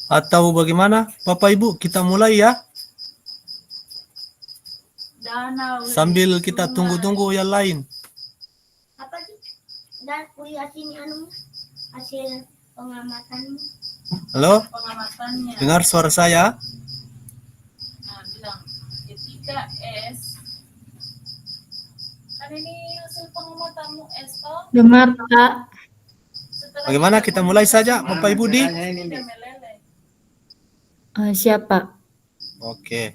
Atau bagaimana Bapak Ibu, kita mulai ya. Sambil kita tunggu-tunggu yang lain. Apa sih? Dan kuliah sini hasil pengamatanmu. Halo? Pengamatannya. Dengar suara saya? Nah, bilang etika S. Kan ini hasil pengamatanmu S toh. Dengar, Pak. Bagaimana kita mulai saja Bapak Ibu di? Siapa? Oke.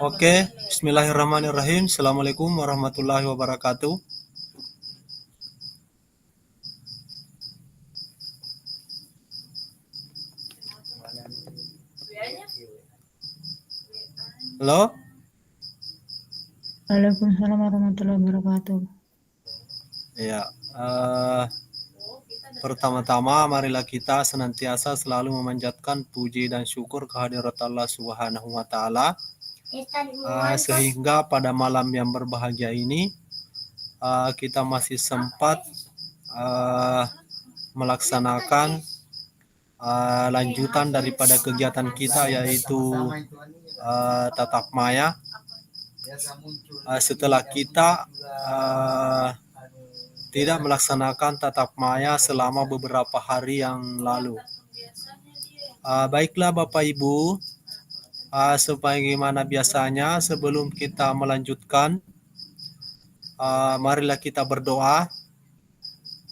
Oke, bismillahirrahmanirrahim. Assalamualaikum warahmatullahi wabarakatuh. Halo? Waalaikumsalam warahmatullahi wabarakatuh. Ya, pertama-tama marilah kita senantiasa selalu memanjatkan puji dan syukur kehadirat Allah Subhanahu wa taala, sehingga pada malam yang berbahagia ini kita masih sempat melaksanakan lanjutan daripada kegiatan kita, yaitu tatap maya. Setelah kita tidak melaksanakan tatap maya selama beberapa hari yang lalu. Baiklah Bapak Ibu, sebagaimana biasanya sebelum kita melanjutkan, marilah kita berdoa.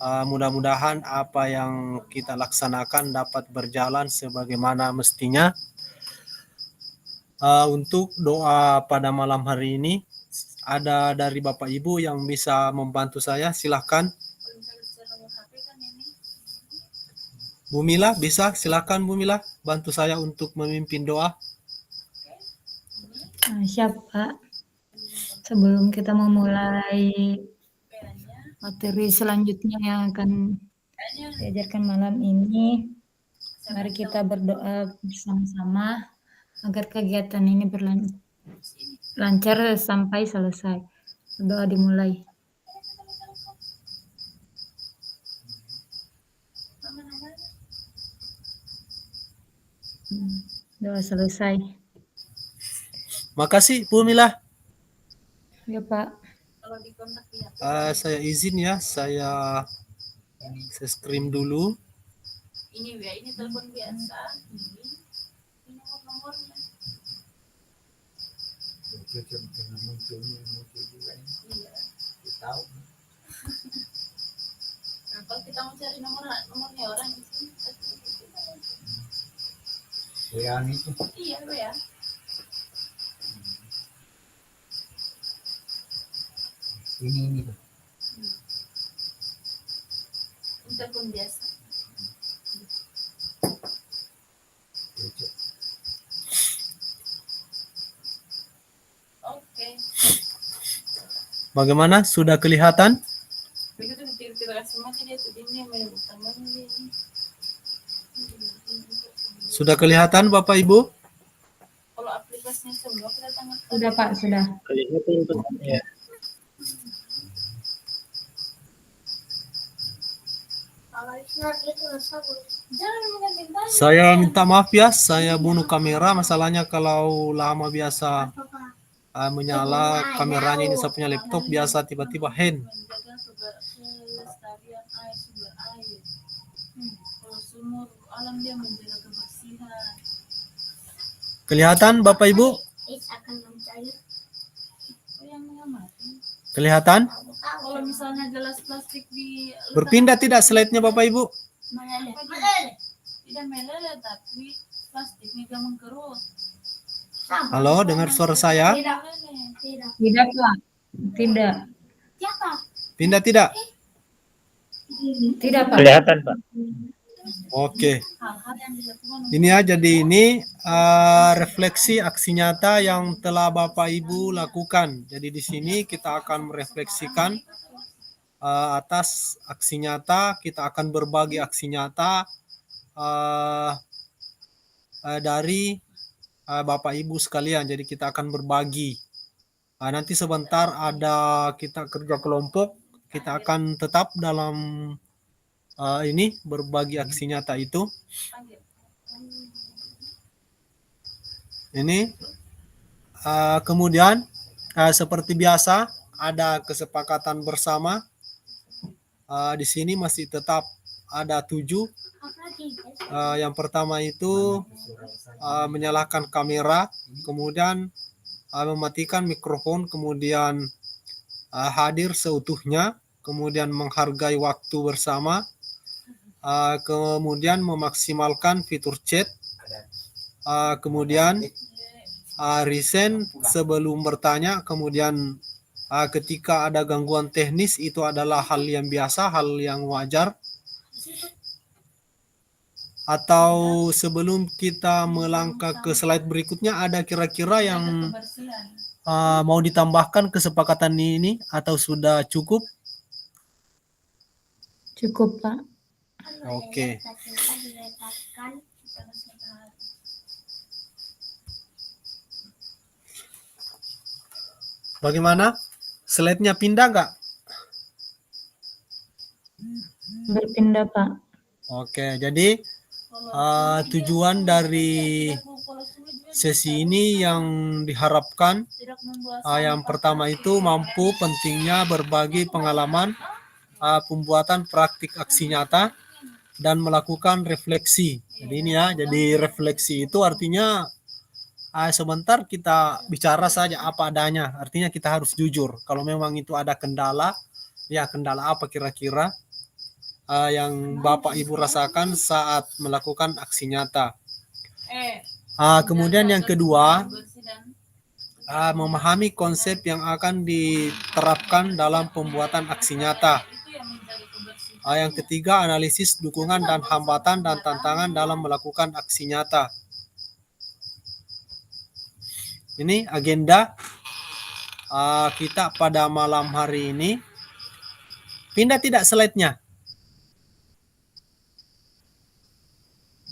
Mudah-mudahan apa yang kita laksanakan dapat berjalan sebagaimana mestinya. Untuk doa pada malam hari ini, ada dari Bapak Ibu yang bisa membantu saya, silahkan. Bu Mila, bisa? Silahkan Bu Mila, bantu saya untuk memimpin doa. Siap, Pak. Sebelum kita memulai materi selanjutnya yang akan diajarkan malam ini, mari kita berdoa bersama-sama agar kegiatan ini lancar sampai selesai. Doa dimulai. Doa selesai. Makasih Bu Mila. Ya Pak. Saya izin ya, saya stream dulu. Ini telepon biasa. Ini nomornya. Nah, kalau kita mau cari nomornya orang itu. WA itu. Iya, WA. Ini. Telepon biasa. Oke. Bagaimana? Sudah kelihatan? Sudah kelihatan Bapak Ibu? Kalau aplikasinya semua kita tangkap. Sudah Pak, sudah. Ya. Saya minta maaf ya, saya bunuh kamera. Masalahnya kalau lama biasa menyala kameranya, ini saya punya laptop biasa tiba-tiba hang. Menjaga kelestarian air, sumber air. Kalau sumur alam dia menjaga kebersihan. Kelihatan Bapak Ibu? Yang mengamati. Kelihatan? Kalau misalnya gelas plastik di Berpindah tidak slide-nya Bapak Ibu? Tidak meleleh, tapi plastiknya gak mengkerut. Halo, dengar suara saya? Tidak Pak. Tidak. Pindah tidak? Tidak Pak. Kelihatan, Pak. Oke. Hal-hal yang dilakukan Ini ya, jadi ini refleksi aksi nyata yang telah Bapak Ibu lakukan. Jadi di sini kita akan merefleksikan atas aksi nyata, kita akan berbagi aksi nyata dari Bapak Ibu sekalian. Jadi kita akan berbagi. Nanti sebentar ada kita kerja kelompok. Kita akan tetap dalam ini berbagi aksi nyata itu. Ini kemudian seperti biasa ada kesepakatan bersama. Di sini masih tetap ada 7. Yang pertama itu menyalakan kamera, kemudian mematikan mikrofon, kemudian hadir seutuhnya, kemudian menghargai waktu bersama, kemudian memaksimalkan fitur chat, kemudian resign sebelum bertanya, kemudian ketika ada gangguan teknis itu adalah hal yang biasa, hal yang wajar. Atau sebelum kita melangkah ke slide berikutnya, ada kira-kira yang mau ditambahkan kesepakatan ini atau sudah cukup? Cukup, Pak. Oke. Bagaimana? Slide-nya pindah nggak? Berpindah, Pak. Oke, jadi tujuan dari sesi ini yang diharapkan yang pertama itu mampu pentingnya berbagi pengalaman pembuatan praktik aksi nyata dan melakukan refleksi. Jadi ini ya, jadi refleksi itu artinya sebentar kita bicara saja apa adanya. Artinya kita harus jujur. Kalau memang itu ada kendala, ya kendala apa kira-kira yang Bapak Ibu rasakan saat melakukan aksi nyata. Kemudian yang kedua, memahami konsep yang akan diterapkan dalam pembuatan aksi nyata. Yang ketiga, analisis dukungan dan hambatan dan tantangan dalam melakukan aksi nyata. Ini agenda kita pada malam hari ini. Pindah tidak slide-nya?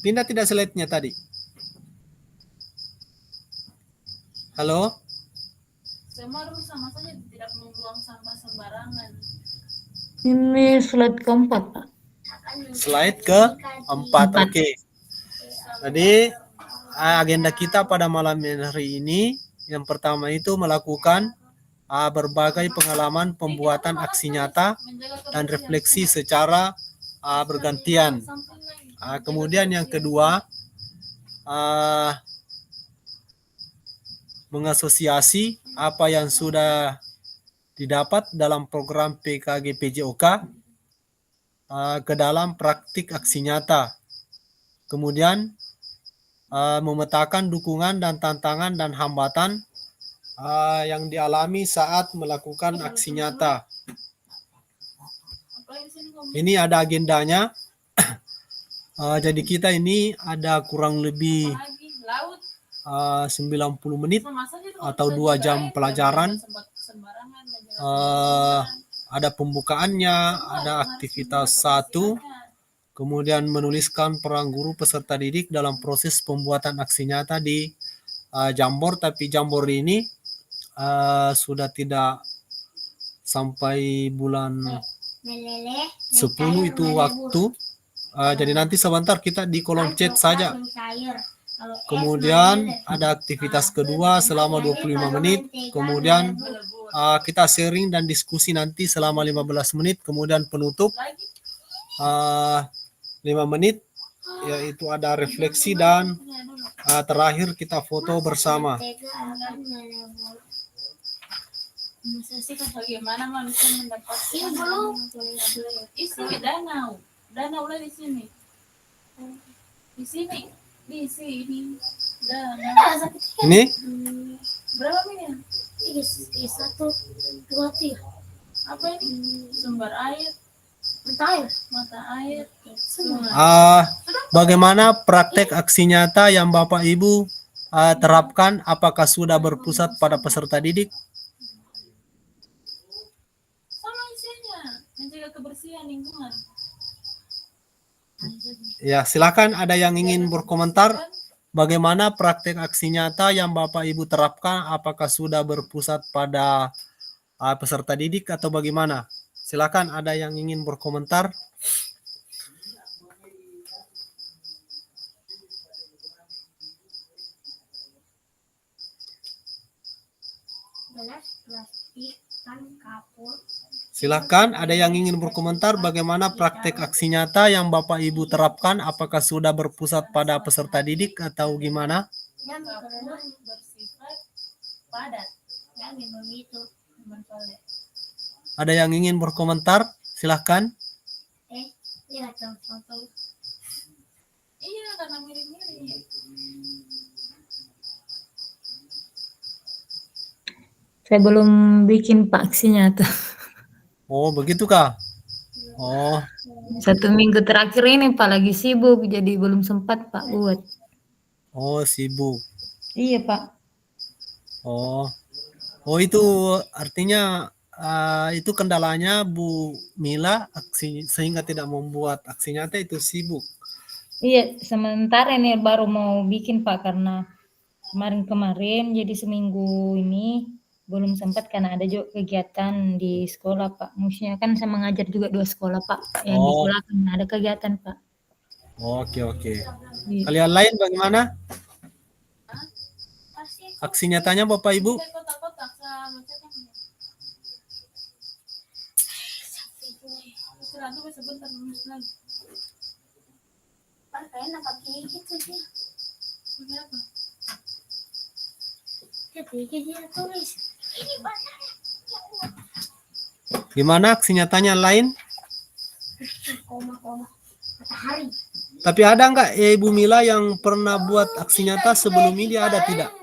Pindah tidak slide-nya tadi? Halo? Semua harus sama saja, tidak membuang sampah sembarangan. Ini slide keempat, Pak. Slide keempat, oke. Jadi agenda kita pada malam hari ini, yang pertama itu melakukan berbagai pengalaman pembuatan aksi nyata dan refleksi secara bergantian. Kemudian yang kedua, mengasosiasi apa yang sudah didapat dalam program PKG PJOK ke dalam praktik aksi nyata. Kemudian memetakan dukungan dan tantangan dan hambatan yang dialami saat melakukan aksi nyata. Ini ada agendanya. Jadi kita ini ada kurang lebih 90 menit atau 2 jam pelajaran. Ada pembukaannya, ada aktivitas 1, kemudian menuliskan peran guru peserta didik dalam proses pembuatan aksi nyata di Jambor, tapi Jambor ini sudah tidak sampai bulan 10 itu waktu. Jadi nanti sebentar kita di kolom chat saja. Kemudian ada aktivitas kedua selama 25 menit. Kemudian kita sharing dan diskusi nanti selama 15 menit. Kemudian penutup 5 menit, yaitu ada refleksi dan terakhir kita foto bersama. Bagaimana manusia mendapatkan isi danau lah di sini, di sini danau. Ini Berapa miliar? 1, 2, 3. Apa ini? Sumber air, mata air. bagaimana praktek aksi nyata yang Bapak Ibu terapkan? Apakah sudah berpusat pada peserta didik? Sama isinya, menjaga kebersihan lingkungan. Ya, silakan ada yang ingin berkomentar. bagaimana praktek aksi nyata yang Bapak Ibu terapkan? Apakah sudah berpusat pada peserta didik atau bagaimana? Silakan, ada yang ingin berkomentar? Gelas plastik kan kapur. Silakan, ada yang ingin berkomentar bagaimana praktek aksi nyata yang Bapak Ibu terapkan? Apakah sudah berpusat pada peserta didik atau gimana? Yang karena bersifat padat, yang begitu. bersolek. Ada yang ingin berkomentar? Silakan. Ya contoh. Iya, karena mirip-mirip. Saya belum bikin Pak aksi nyata. Oh, begitu kah? Oh, 1 minggu terakhir ini Pak lagi sibuk, jadi belum sempat Pak buat. oh sibuk. Iya Pak. Oh, oh itu artinya itu kendalanya Bu Mila sehingga tidak membuat aksi nyata itu sibuk. Iya, sementara ini baru mau bikin Pak karena kemarin-kemarin jadi seminggu ini belum sempat karena ada juga kegiatan di sekolah Pak. Maksudnya kan saya mengajar juga 2 sekolah Pak. Yang di Oh, sekolah kan ada kegiatan Pak. oke oke. Iya. Kalian lain bagaimana? Pasti Aksi nyatanya Bapak Ibu? kayak kotak-kotak sama macetnya. Istirahat tuh sebentar nulis lagi. Pakaian apa kayak gitu sih? Ini apa? Ketika dia tulis ini banyak. Gimana aksi nyatanya lain? Koma matahari. Tapi ada nggak Ibu Mila yang pernah buat aksi nyata sebelum ini, ada tidak?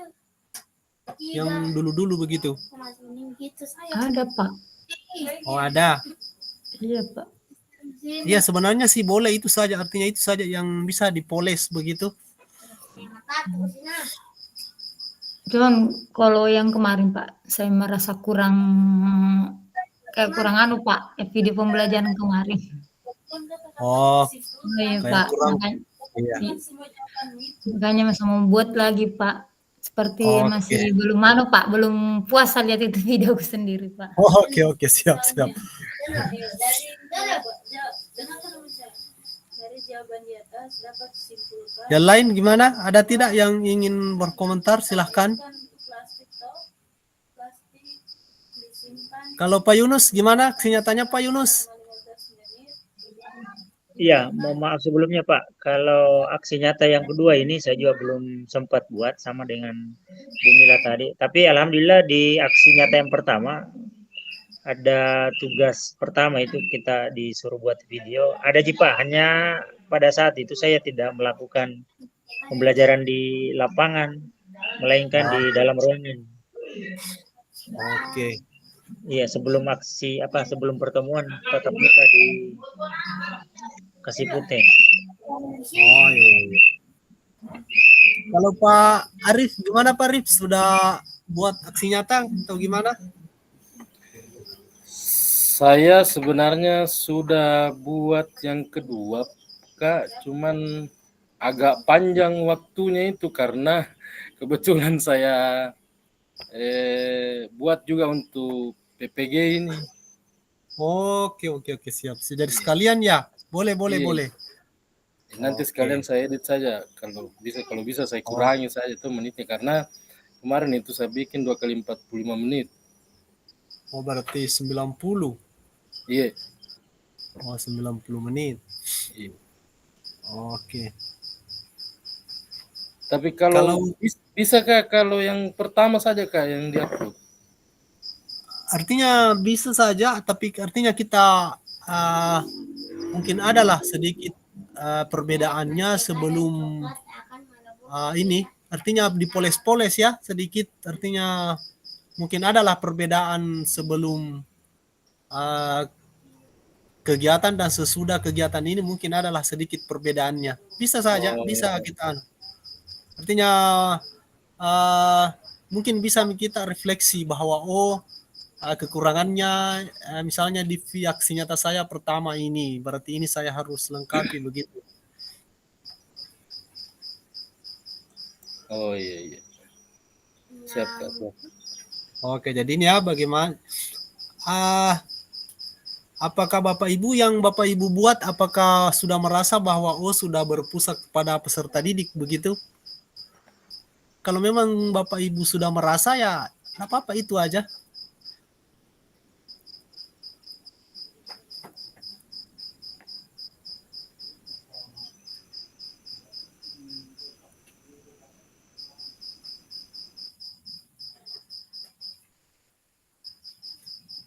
Yang dulu-dulu begitu? Masukin gitu saya. Ada Pak. Oh ada. Iya Pak. Iya sebenarnya sih boleh, itu saja, artinya itu saja yang bisa dipoles begitu. Cuman kalau yang kemarin Pak, saya merasa kurang anu Pak, video pembelajaran kemarin. Oh, Oh iya kayak Pak, kurang. makanya, Iya. makanya masih mau buat lagi Pak. Seperti Oke. masih belum Pak, belum puas saya lihat itu videoku sendiri Pak. Oh, oke siap. Dari jawaban di atas dapat disimpulkan. Yang lain gimana? Ada tidak yang ingin berkomentar? Silahkan. Plastik disimpan Kalau Pak Yunus gimana aksi nyatanya Pak Yunus? selama 15 menit. Iya, mohon maaf sebelumnya Pak. Kalau aksi nyata yang kedua ini saya juga belum sempat buat sama dengan Bu Mila tadi. Tapi alhamdulillah di aksi nyata yang pertama ada tugas pertama itu kita disuruh buat video. Ada Pak, hanya pada saat itu saya tidak melakukan pembelajaran di lapangan, melainkan di dalam ruangan. Oke. Iya, sebelum sebelum pertemuan tatap muka di Kasih Putih. Oh iya. Kalau Pak Arif gimana Pak Arif? Sudah buat aksi nyata atau gimana? Saya sebenarnya sudah buat yang kedua, Kak, cuman agak panjang waktunya itu karena kebetulan saya buat juga untuk PPG ini. Oke siap. Jadi sekalian ya. Boleh. Iya. Nanti Oke. sekalian saya edit saja kalau bisa saya kurangi saja itu menitnya karena kemarin itu saya bikin 2 kali 45 menit. Oh berarti 90. Iya. Oh 90 menit. Iya. Oke. Tapi kalau bisa Kak, kalau yang pertama saja Kak yang diupload? Artinya bisa saja, tapi artinya kita mungkin adalah sedikit perbedaannya sebelum ini. Artinya dipoles-poles ya sedikit. Artinya mungkin adalah perbedaan sebelum kegiatan dan sesudah kegiatan ini mungkin adalah sedikit perbedaannya. Bisa saja, bisa kita. Artinya mungkin bisa kita refleksi bahwa kekurangannya misalnya di aksi nyata saya pertama ini, berarti ini saya harus lengkapi begitu. Oh iya. Siap Kak. Siap. Oke, jadi ini ya bagaimana apakah Bapak Ibu yang Bapak Ibu buat apakah sudah merasa bahwa sudah berpusat pada peserta didik begitu? Kalau memang Bapak Ibu sudah merasa ya nggak apa-apa itu aja.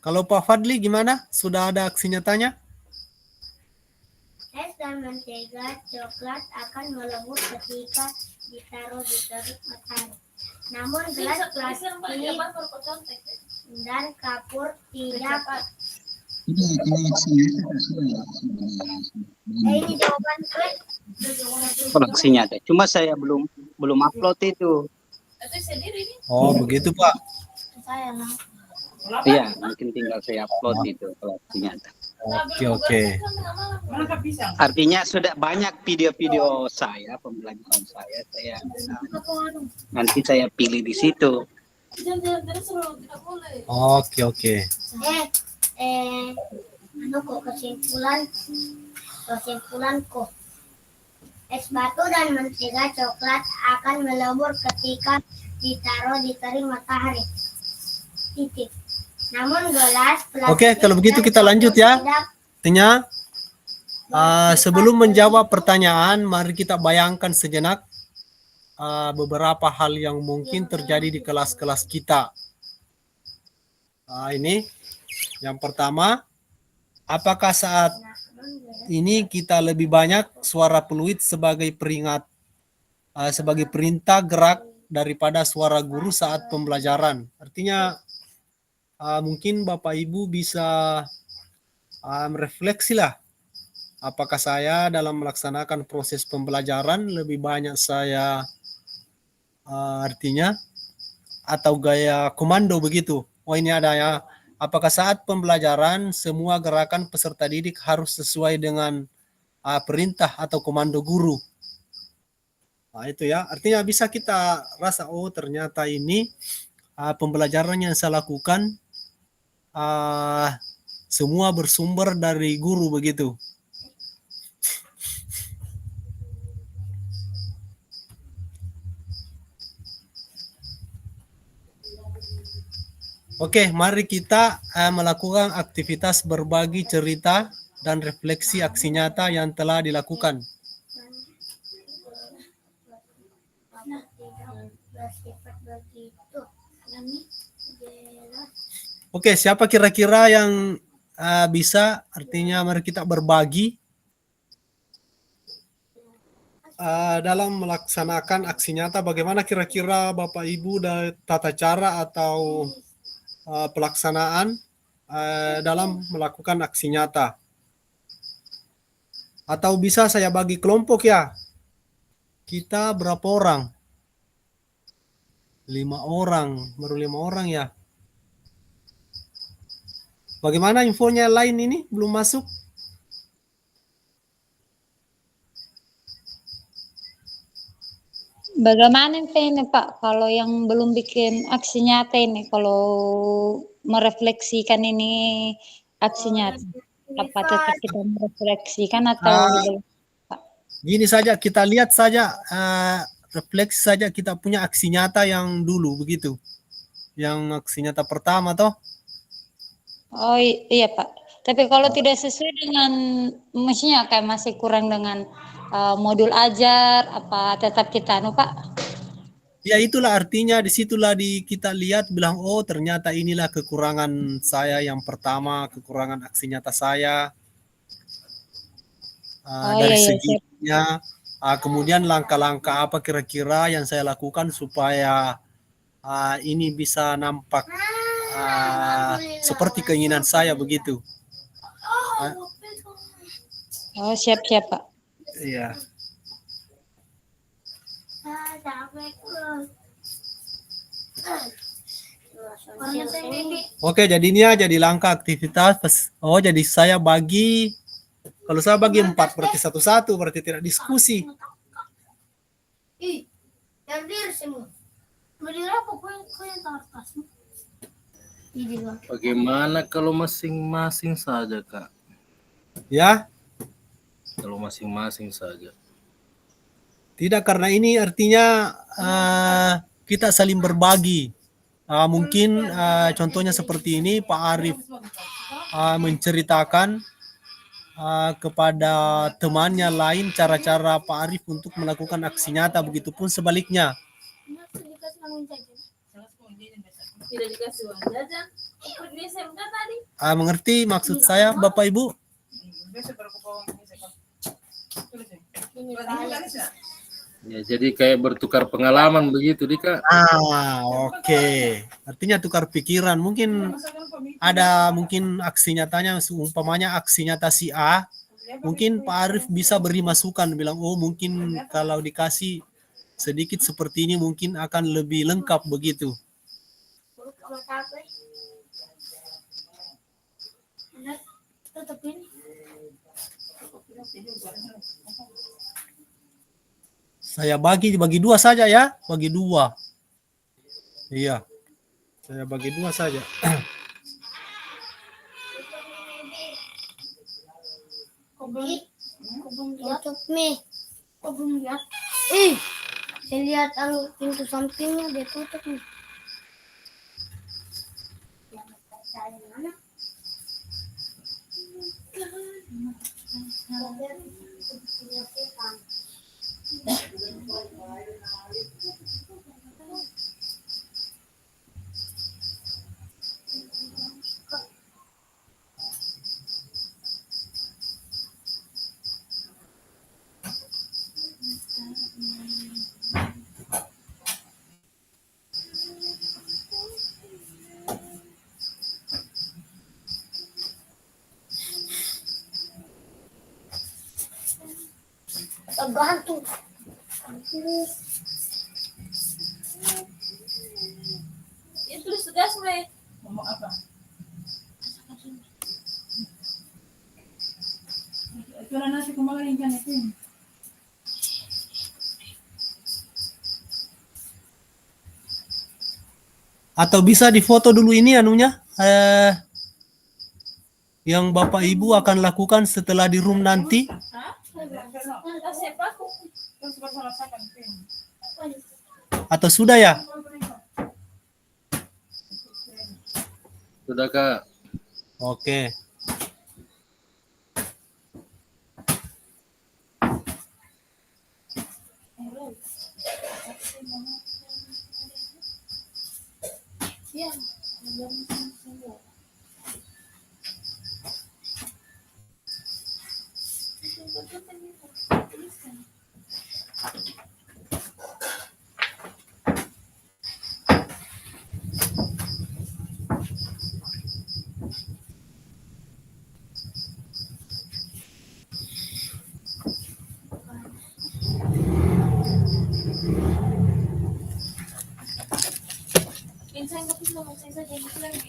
Kalau Pak Fadli gimana? Sudah ada aksi nyatanya? Es dan mentega coklat akan melebur ketika ditaruh di terik matahari. Namun gelas plastik dan kapur tidak. Ini jawaban gue. Koleksinya ada. Cuma saya belum upload itu. Itu sendiri nih. Oh, begitu Pak. Saya lah. Iya, mungkin tinggal saya upload itu koleksinya ada. Oke. Artinya sudah banyak video-video saya, pembelajaran saya nanti saya pilih di situ. Jangan terus tidak boleh. Oke. Kok kesimpulan kok. Es batu dan mentega coklat akan melebur ketika ditaruh di terik matahari. Titik. Namun gelas plastik. Oke, kalau begitu kita lanjut ya. Artinya sebelum menjawab pertanyaan, mari kita bayangkan sejenak beberapa hal yang mungkin terjadi di kelas-kelas kita. Ini yang pertama, apakah saat ini kita lebih banyak suara peluit sebagai sebagai perintah gerak daripada suara guru saat pembelajaran? Artinya mungkin Bapak Ibu bisa merefleksilah. Apakah saya dalam melaksanakan proses pembelajaran lebih banyak saya artinya atau gaya komando begitu? Oh ini ada ya. Apakah saat pembelajaran semua gerakan peserta didik harus sesuai dengan perintah atau komando guru? Nah itu ya. Artinya bisa kita rasa ternyata ini pembelajaran yang saya lakukan semua bersumber dari guru begitu. Oke, mari kita melakukan aktivitas berbagi cerita dan refleksi aksi nyata yang telah dilakukan. Oke, siapa kira-kira yang bisa, artinya mari kita berbagi dalam melaksanakan aksi nyata. Bagaimana kira-kira Bapak Ibu dari tata cara atau pelaksanaan dalam melakukan aksi nyata? Atau bisa saya bagi kelompok ya? Kita berapa orang? 5 orang, baru 5 orang ya. Bagaimana infonya lain ini belum masuk? Bagaimana ini Pak, kalau yang belum bikin aksi nyata ini, kalau merefleksikan ini aksi nyata, apa tetap kita merefleksikan atau Gini saja, kita lihat saja, refleksi saja kita punya aksi nyata yang dulu begitu. Yang aksi nyata pertama toh. Oh iya Pak, tapi kalau tidak sesuai dengan maksudnya kayak masih kurang dengan modul ajar, apa tetap kita Pak? Ya itulah artinya, disitulah kita lihat bilang ternyata inilah kekurangan saya yang pertama, kekurangan aksi nyata saya. Dari seginya, kemudian langkah-langkah apa kira-kira yang saya lakukan supaya ini bisa nampak seperti keinginan saya begitu. Oh siap-siap Pak. Iya. Oke, jadinya jadi langkah aktivitas. Jadi saya bagi, kalau saya bagi 4 berarti 1-1, berarti tidak diskusi. Berdiri semua. Berdiri apa? Kau yang taruh tasmu. Di luar. Bagaimana kalau masing-masing saja, Kak? Ya, Kalau masing-masing saja. tidak, karena ini artinya kita saling berbagi. Mungkin contohnya seperti ini, Pak Arif menceritakan kepada temannya lain cara-cara Pak Arif untuk melakukan aksi nyata, begitupun sebaliknya. Tidak dikasih uang jajan. Pergi SMK tadi. Mengerti maksud saya, Bapak Ibu? Ya, jadi kayak bertukar pengalaman begitu, Dika. Oke. Artinya tukar pikiran. Mungkin ada aksi nyatanya, umpamanya aksi nyata si A, mungkin Pak Arif bisa beri masukan, bilang, oh mungkin kalau dikasih sedikit seperti ini mungkin akan lebih lengkap begitu. Saya bagi dua saja ya, bagi dua. Iya, saya bagi dua saja. Tutup nih. Kok belum lihat? Saya lihat pintu sampingnya dia tutup nih. Mana? Tergantung. Ya tulis tugas, Mei. Ngomong apa? Itu nasi kembali yang itu. Atau bisa difoto dulu ini anunya, yang Bapak Ibu akan lakukan setelah di room nanti. Atau sudah ya? Sudah, Kak. Oke. Saya nggak bisa ngomong saya saja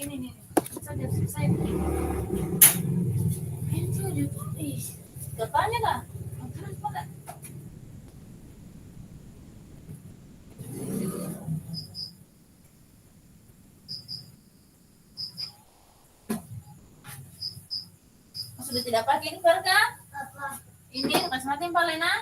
ini nih. Saja saya. Itu dia tulis. Katanya lah. Terus pada. Sudah tidak pakai ini, Farka? Ini kasih mati Pak Lena.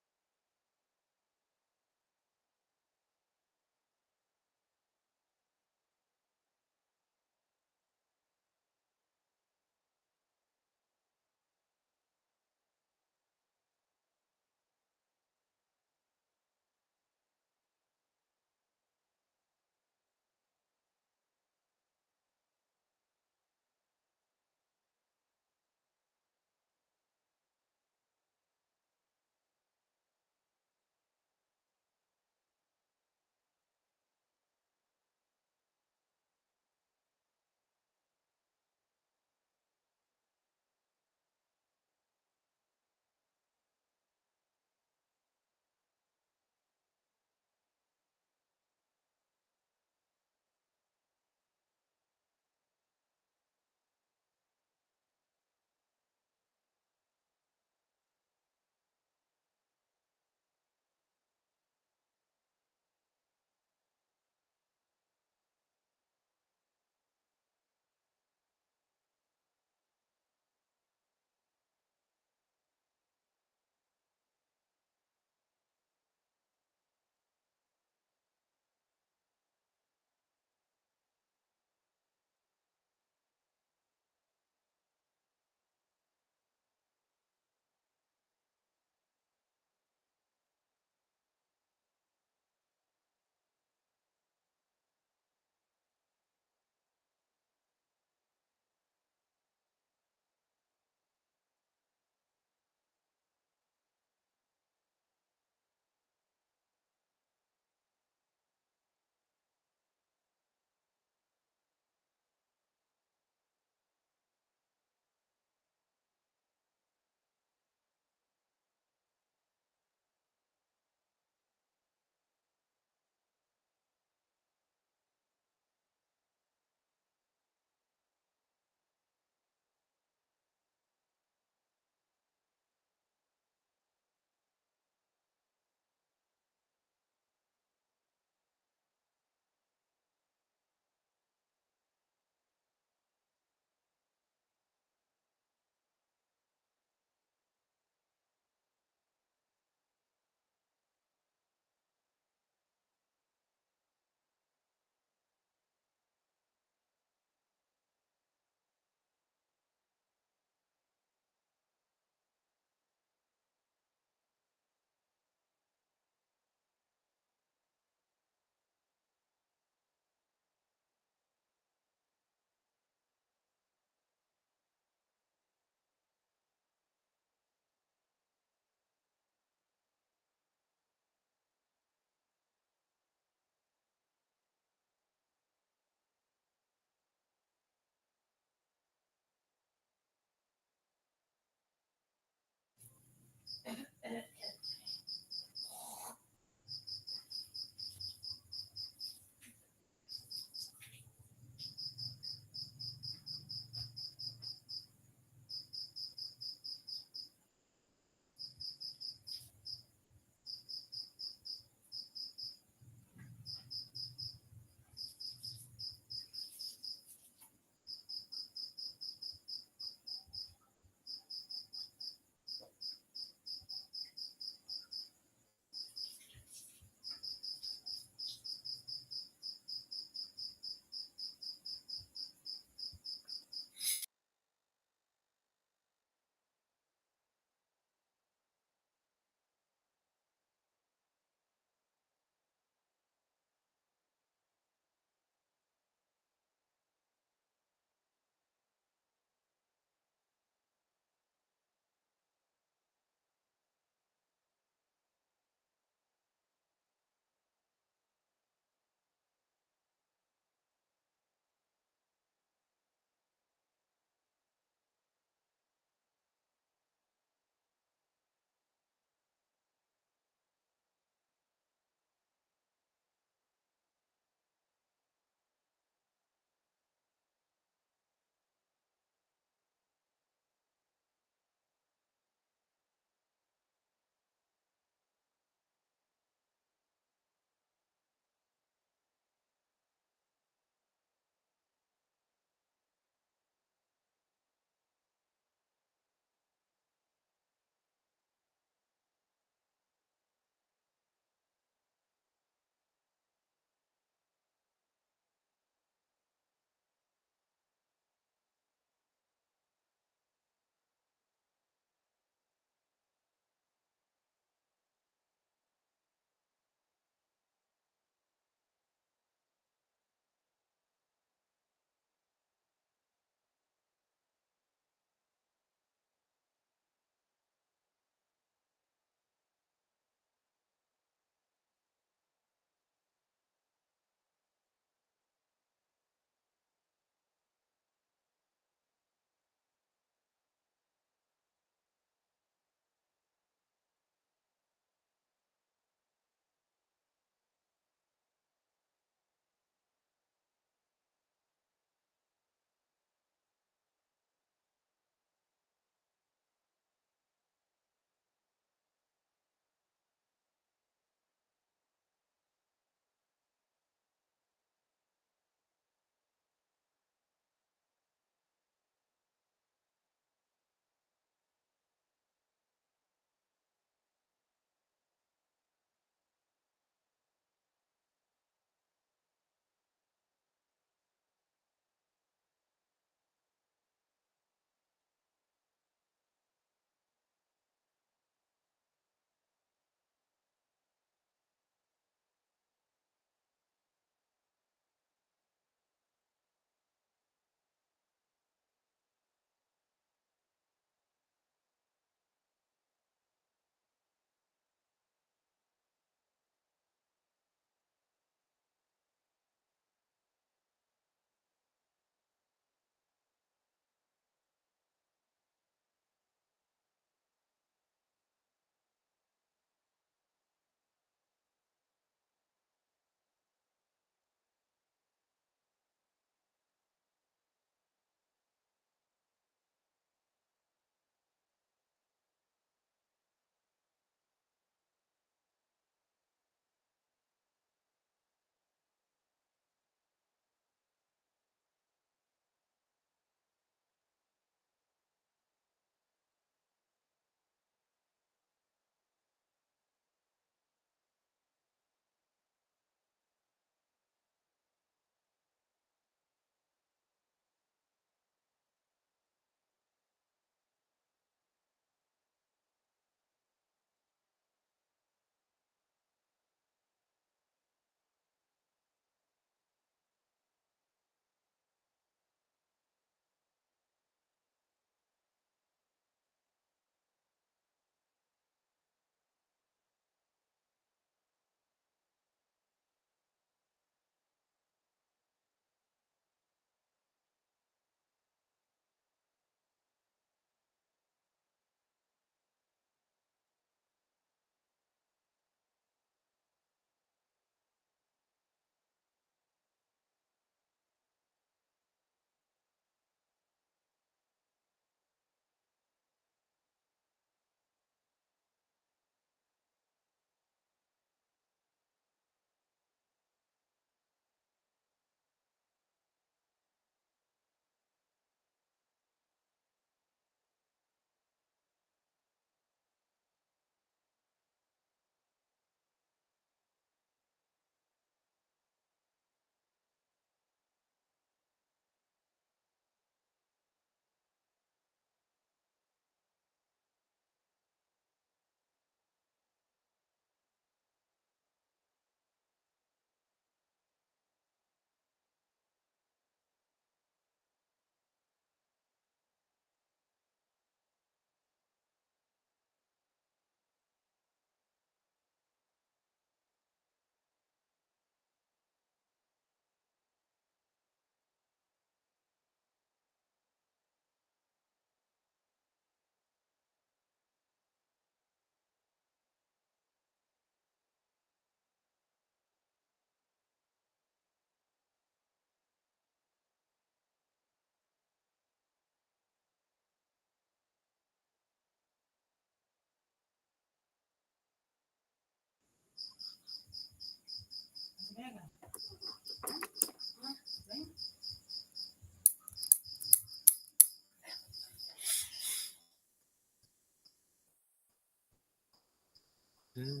Hmm.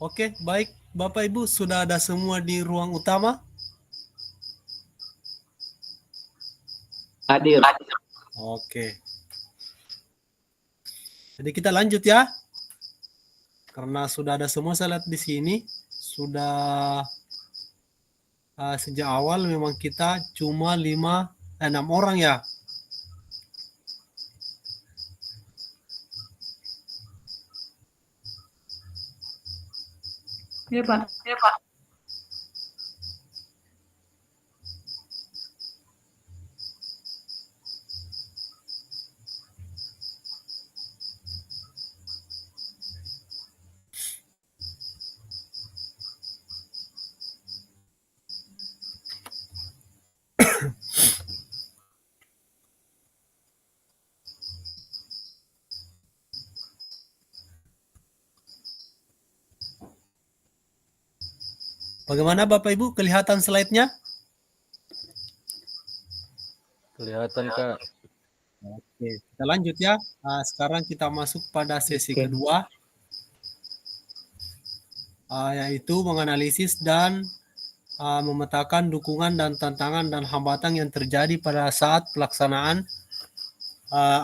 Oke, baik. Bapak Ibu sudah ada semua di ruang utama? Hadir. Oke. Jadi kita lanjut ya. Karena sudah ada semua, saya lihat di sini sudah sejak awal memang kita cuma 6 orang ya. Ya Pak. Bagaimana Bapak Ibu kelihatan slide-nya? Kelihatan Kak. Oke, kita lanjut ya. Sekarang kita masuk pada sesi kedua, yaitu menganalisis dan memetakan dukungan dan tantangan dan hambatan yang terjadi pada saat pelaksanaan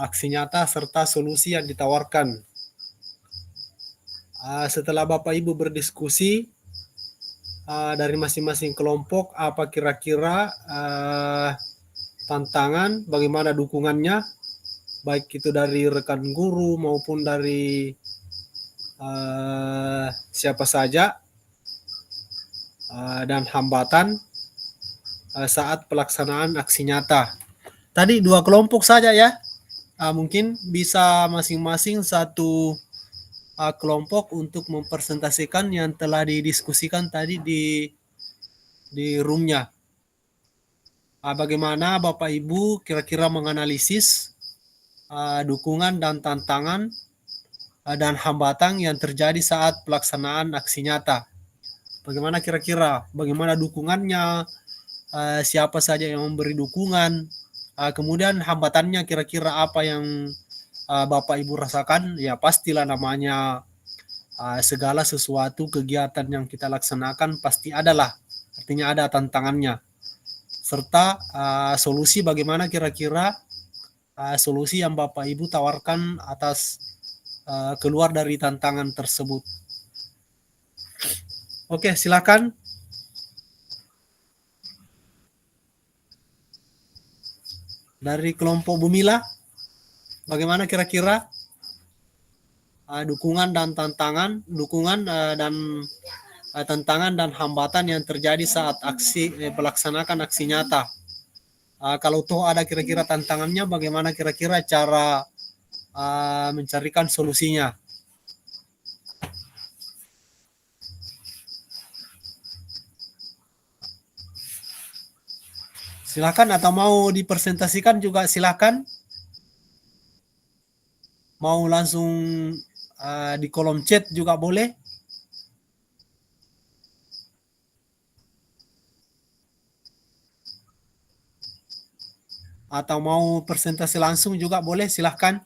aksi nyata serta solusi yang ditawarkan. Setelah Bapak Ibu berdiskusi dari masing-masing kelompok, apa kira-kira tantangan, bagaimana dukungannya, baik itu dari rekan guru maupun dari siapa saja, dan hambatan saat pelaksanaan aksi nyata. Tadi 2 kelompok saja ya, mungkin bisa masing-masing satu kelompok untuk mempresentasikan yang telah didiskusikan tadi di roomnya. Bagaimana Bapak Ibu kira-kira menganalisis dukungan dan tantangan dan hambatan yang terjadi saat pelaksanaan aksi nyata. Bagaimana kira-kira, bagaimana dukungannya, siapa saja yang memberi dukungan, kemudian hambatannya kira-kira apa yang Bapak Ibu rasakan. Ya pastilah namanya segala sesuatu kegiatan yang kita laksanakan pasti adalah, artinya ada tantangannya. Serta solusi bagaimana kira-kira solusi yang Bapak Ibu tawarkan atas keluar dari tantangan tersebut. Oke, silakan. Dari kelompok Bumila, bagaimana kira-kira dukungan dan tantangan, tantangan dan hambatan yang terjadi saat pelaksanakan aksi nyata. Kalau toh ada kira-kira tantangannya, bagaimana kira-kira cara mencarikan solusinya? Silakan, atau mau dipresentasikan juga silakan. Mau langsung di kolom chat juga boleh. Atau mau presentasi langsung juga boleh, silakan.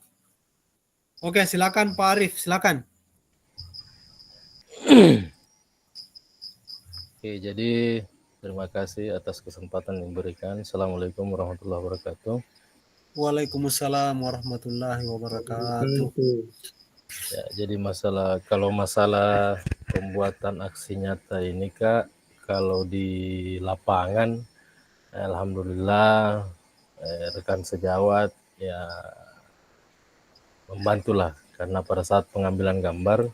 Oke, silakan Pak Arif, silakan. Oke, jadi terima kasih atas kesempatan yang diberikan. Assalamualaikum warahmatullahi wabarakatuh. Waalaikumsalam warahmatullahi wabarakatuh. Ya, jadi kalau masalah pembuatan aksi nyata ini Kak, kalau di lapangan, alhamdulillah rekan sejawat ya membantulah, karena pada saat pengambilan gambar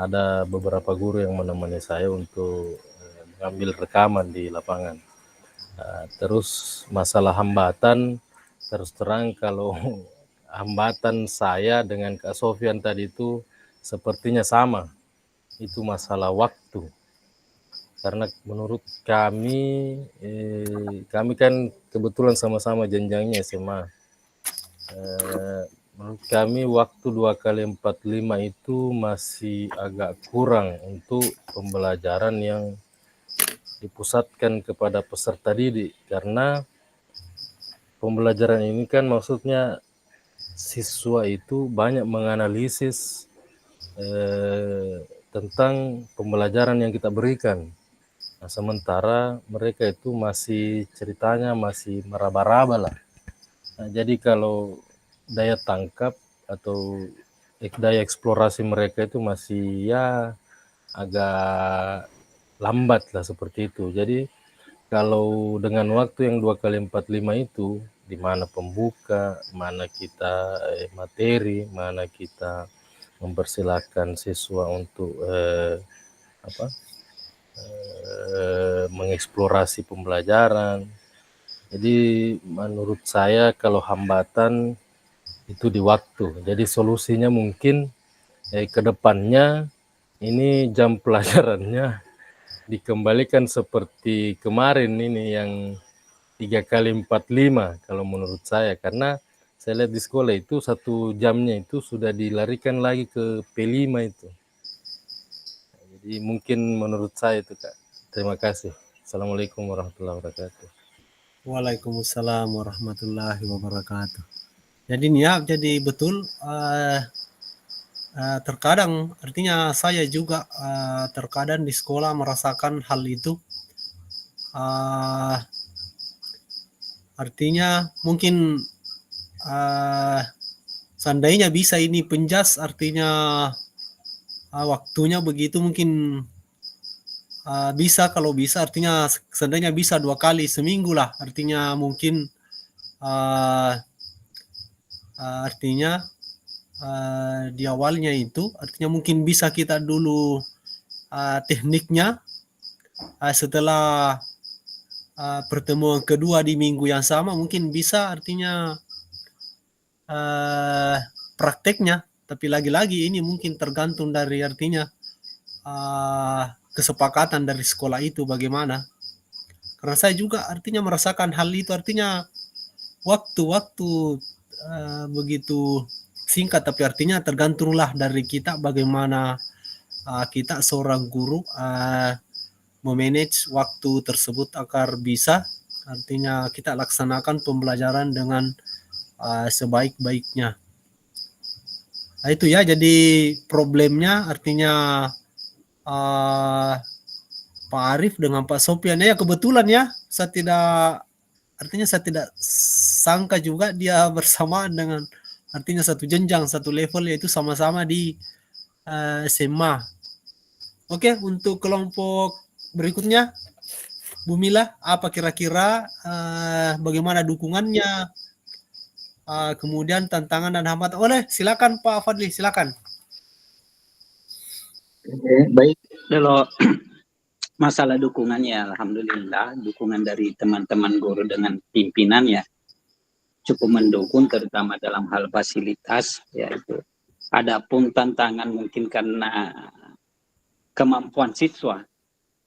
ada beberapa guru yang menemani saya untuk mengambil rekaman di lapangan. Terus masalah hambatan, terus terang kalau hambatan saya dengan Kak Sofian tadi itu sepertinya sama, itu masalah waktu. Karena menurut kami kan kebetulan sama-sama jenjangnya SMA. Menurut kami waktu 2x45 itu masih agak kurang untuk pembelajaran yang dipusatkan kepada peserta didik, karena pembelajaran ini kan maksudnya siswa itu banyak menganalisis tentang pembelajaran yang kita berikan. Nah, sementara mereka itu masih ceritanya masih meraba-raba lah. Nah, jadi kalau daya tangkap atau daya eksplorasi mereka itu masih ya agak lambat lah seperti itu. Jadi kalau dengan waktu yang 2x45 itu, di mana pembuka, mana kita materi, mana kita mempersilahkan siswa untuk mengeksplorasi pembelajaran. Jadi menurut saya kalau hambatan itu di waktu. Jadi solusinya mungkin ke depannya ini jam pelajarannya dikembalikan seperti kemarin ini yang 3x45 kalau menurut saya, karena saya lihat di sekolah itu 1 jamnya itu sudah dilarikan lagi ke P5 itu. Jadi mungkin menurut saya itu, Kak. Terima kasih. Assalamualaikum warahmatullahi wabarakatuh. Waalaikumsalam warahmatullahi wabarakatuh. Jadi Nia, jadi betul terkadang artinya saya juga terkadang di sekolah merasakan hal itu. Artinya mungkin seandainya bisa ini penjas, artinya waktunya begitu mungkin bisa, kalau bisa artinya seandainya bisa 2 kali seminggu lah, artinya mungkin artinya di awalnya itu artinya mungkin bisa kita dulu tekniknya setelah pertemuan kedua di minggu yang sama mungkin bisa artinya prakteknya, tapi lagi-lagi ini mungkin tergantung dari artinya kesepakatan dari sekolah itu bagaimana. Karena saya juga artinya merasakan hal itu, artinya waktu-waktu begitu singkat, tapi artinya tergantunglah dari kita bagaimana kita seorang guru memanage waktu tersebut agar bisa artinya kita laksanakan pembelajaran dengan sebaik-baiknya. Nah, itu ya, jadi problemnya artinya Pak Arif dengan Pak Sofian ya, kebetulan ya saya tidak sangka juga dia bersamaan dengan artinya satu jenjang, satu level, yaitu sama-sama di SMA. Oke, untuk kelompok berikutnya Bu Mila, apa kira-kira bagaimana dukungannya, kemudian tantangan dan hambatan? Silakan Pak Fadli, silakan. Baik, kalau masalah dukungannya, alhamdulillah dukungan dari teman-teman guru dengan pimpinan ya cukup mendukung, terutama dalam hal fasilitas yaitu. Adapun tantangan mungkin karena kemampuan siswa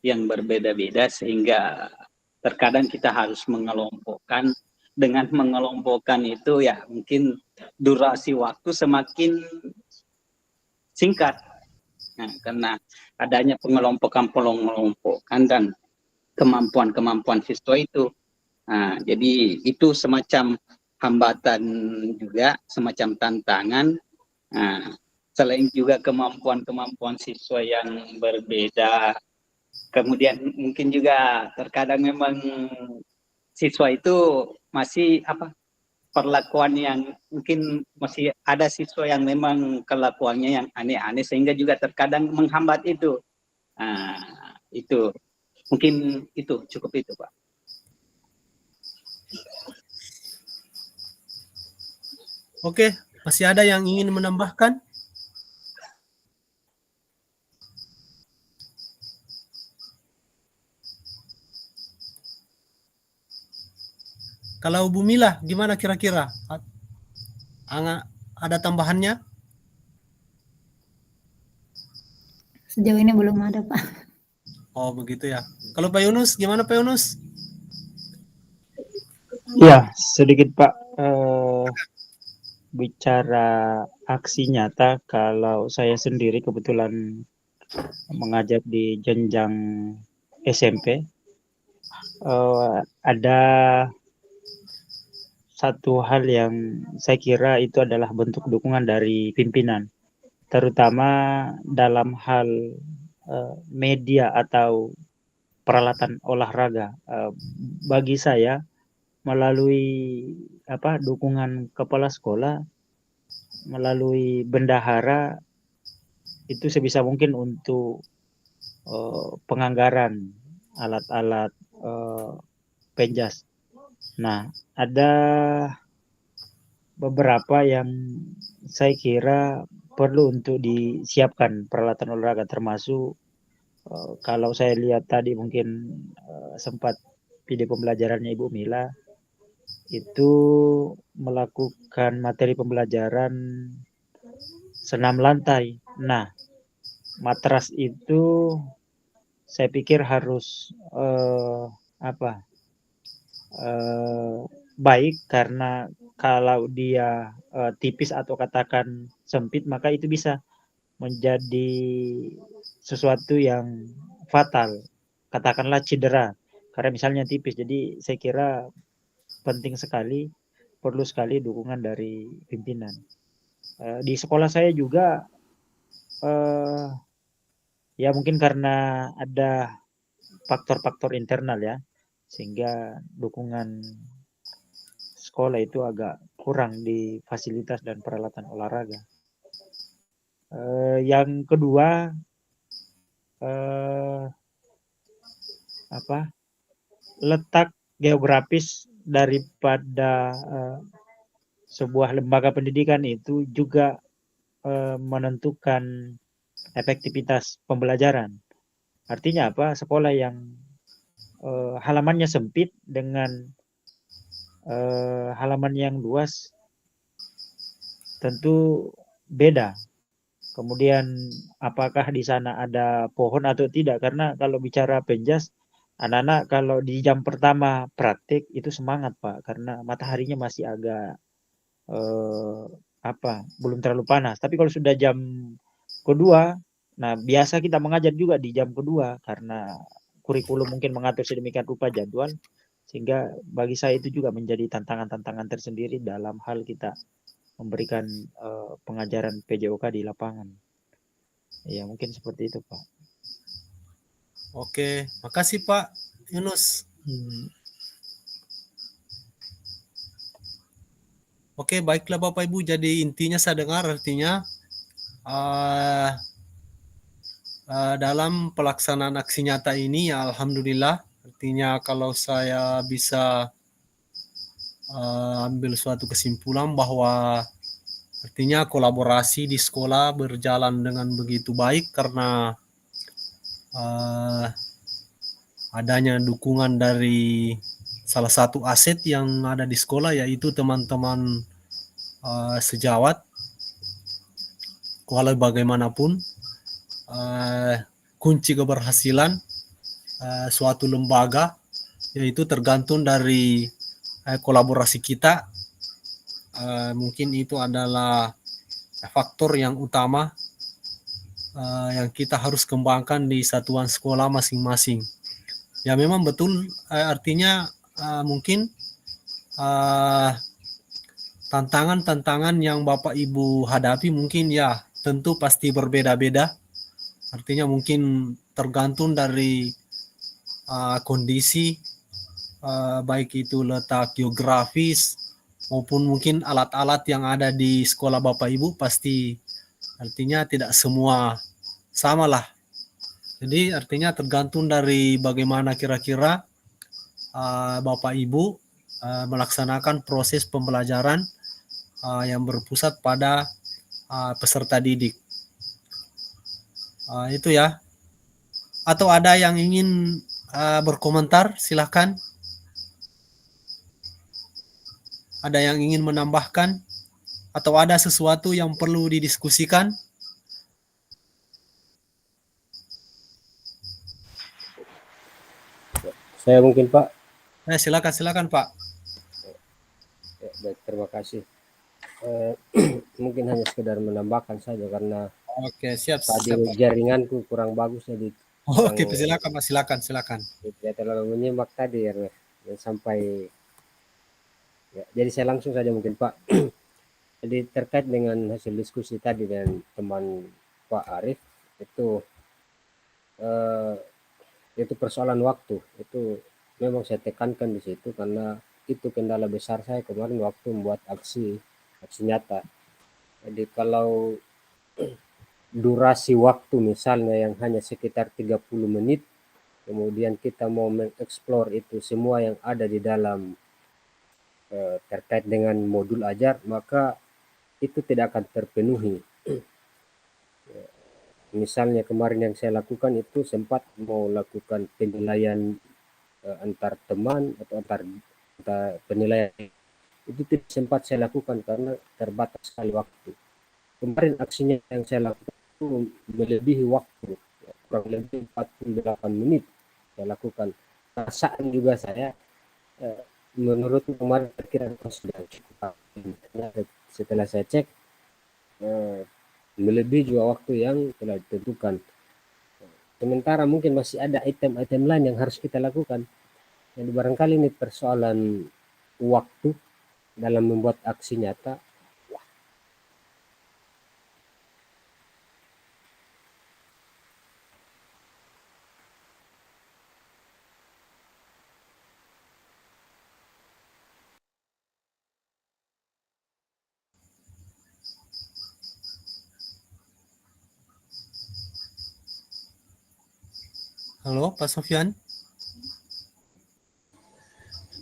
yang berbeda-beda sehingga terkadang kita harus mengelompokkan. Dengan mengelompokkan itu ya mungkin durasi waktu semakin singkat. Nah, karena adanya pengelompokan dan kemampuan siswa itu. Nah, jadi itu semacam hambatan juga, semacam tantangan. Nah, selain juga kemampuan siswa yang berbeda, kemudian mungkin juga terkadang memang siswa itu masih perlakuan yang mungkin masih ada siswa yang memang kelakuannya yang aneh-aneh sehingga juga terkadang menghambat itu. Nah, itu mungkin itu cukup itu, Pak. Oke, masih ada yang ingin menambahkan? Kalau Bu Mila, gimana kira-kira? Ada tambahannya? Sejauh ini belum ada, Pak. Oh, begitu ya. Kalau Pak Yunus, gimana Pak Yunus? Ya, sedikit Pak. Bicara aksi nyata, kalau saya sendiri kebetulan mengajar di jenjang SMP, ada satu hal yang saya kira itu adalah bentuk dukungan dari pimpinan. terutama dalam hal media atau peralatan olahraga. Bagi saya melalui dukungan kepala sekolah, melalui bendahara itu sebisa mungkin untuk penganggaran alat-alat penjas. Nah, ada beberapa yang saya kira perlu untuk disiapkan peralatan olahraga, termasuk kalau saya lihat tadi mungkin sempat video pembelajarannya Ibu Mila itu melakukan materi pembelajaran senam lantai. Nah, matras itu saya pikir harus baik, karena kalau dia tipis atau katakan sempit, maka itu bisa menjadi sesuatu yang fatal, katakanlah cedera, karena misalnya tipis. Jadi saya kira penting sekali, perlu sekali dukungan dari pimpinan. Di sekolah saya juga ya mungkin karena ada faktor-faktor internal ya, sehingga dukungan sekolah itu agak kurang di fasilitas dan peralatan olahraga. Yang kedua, letak geografis daripada sebuah lembaga pendidikan itu juga menentukan efektivitas pembelajaran. Artinya apa? Sekolah yang halamannya sempit dengan halaman yang luas tentu beda. Kemudian apakah di sana ada pohon atau tidak? Karena kalau bicara penjas, anak-anak kalau di jam pertama praktik itu semangat Pak, karena mataharinya masih agak belum terlalu panas. Tapi kalau sudah jam kedua, nah biasa kita mengajar juga di jam kedua karena kurikulum mungkin mengatur sedemikian rupa jadwal, sehingga bagi saya itu juga menjadi tantangan-tantangan tersendiri dalam hal kita memberikan pengajaran PJOK di lapangan. Ya mungkin seperti itu Pak. Oke, makasih Pak Yunus. Oke, baiklah Bapak Ibu. Jadi intinya saya dengar artinya dalam pelaksanaan aksi nyata ini ya alhamdulillah, artinya kalau saya bisa ambil suatu kesimpulan bahwa artinya kolaborasi di sekolah berjalan dengan begitu baik karena adanya dukungan dari salah satu aset yang ada di sekolah, yaitu teman-teman sejawat. Walau bagaimanapun kunci keberhasilan suatu lembaga yaitu tergantung dari kolaborasi kita. Mungkin itu adalah faktor yang utama yang kita harus kembangkan di satuan sekolah masing-masing. Ya memang betul, artinya mungkin tantangan-tantangan yang Bapak Ibu hadapi mungkin ya tentu pasti berbeda-beda. Artinya mungkin tergantung dari kondisi, baik itu letak geografis maupun mungkin alat-alat yang ada di sekolah Bapak Ibu, pasti artinya tidak semua sama lah. Jadi artinya tergantung dari bagaimana kira-kira Bapak Ibu melaksanakan proses pembelajaran yang berpusat pada peserta didik. Itu ya. Atau ada yang ingin berkomentar, silakan. Ada yang ingin menambahkan atau ada sesuatu yang perlu didiskusikan? Saya mungkin Pak. Silakan Pak. Ya, baik, terima kasih. Mungkin hanya sekedar menambahkan saja karena siap. tadi jaringanku kurang bagus jadi. Oke, silakan Pak, silakan. Tidak terlalu menyimak tadi ya sampai ya, jadi saya langsung saja mungkin Pak. Jadi terkait dengan hasil diskusi tadi dengan teman Pak Arif eh, itu persoalan waktu itu memang saya tekankan di situ karena itu kendala besar saya kemarin waktu membuat aksi nyata. Jadi kalau durasi waktu misalnya yang hanya sekitar 30 menit, kemudian kita mau mengeksplor itu semua yang ada di dalam terkait dengan modul ajar, maka itu tidak akan terpenuhi. Misalnya kemarin yang saya lakukan itu sempat mau lakukan penilaian antar teman atau antar penilaian, itu tidak sempat saya lakukan karena terbatas sekali waktu. Kemarin aksinya yang saya lakukan itu melebihi waktu, kurang lebih 48 menit saya lakukan. Perasaan juga saya menurut kemarin perkiraan sudah cukup. Setelah saya cek melebihi juga waktu yang telah ditentukan. Sementara mungkin masih ada item-item lain yang harus kita lakukan. Jadi barangkali ini persoalan waktu dalam membuat aksi nyata. Halo, Pak Sofyan.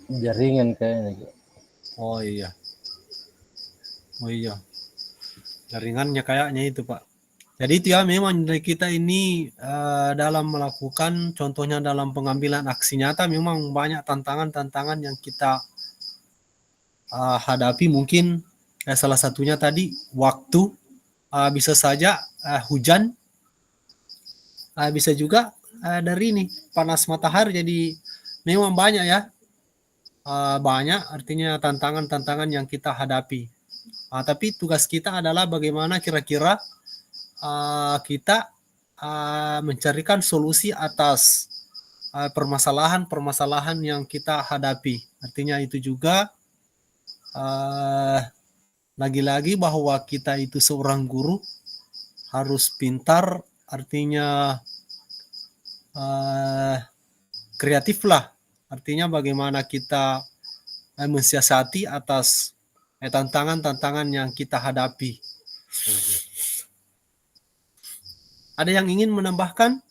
Jaringan kayaknya. Oh iya. Jaringannya kayaknya itu, Pak. Jadi itu ya, memang dari kita ini dalam melakukan, contohnya dalam pengambilan aksi nyata, memang banyak tantangan-tantangan yang kita hadapi. Mungkin salah satunya tadi waktu, bisa saja hujan, bisa juga dari ini panas matahari. Jadi memang banyak ya, banyak artinya tantangan-tantangan yang kita hadapi. Tapi tugas kita adalah bagaimana kira-kira kita mencarikan solusi atas permasalahan-permasalahan yang kita hadapi. Artinya itu juga lagi-lagi bahwa kita itu seorang guru harus pintar, artinya kreatif lah. Artinya bagaimana kita mensiasati atas tantangan-tantangan yang kita hadapi. Ada yang ingin menambahkan?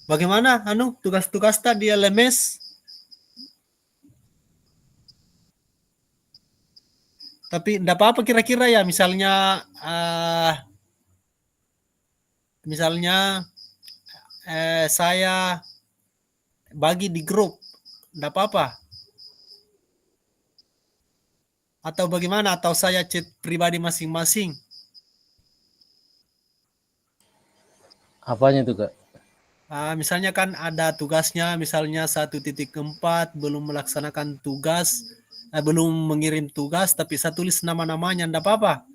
Bagaimana tugas-tugas tadi LMS? Tapi enggak apa-apa kira-kira ya, misalnya saya bagi di grup, enggak apa-apa. Atau bagaimana? Atau saya chat pribadi masing-masing? Apanya itu, Kak? Misalnya kan ada tugasnya, misalnya 1.4 belum melaksanakan tugas, belum mengirim tugas, tapi saya tulis nama-namanya, enggak apa-apa.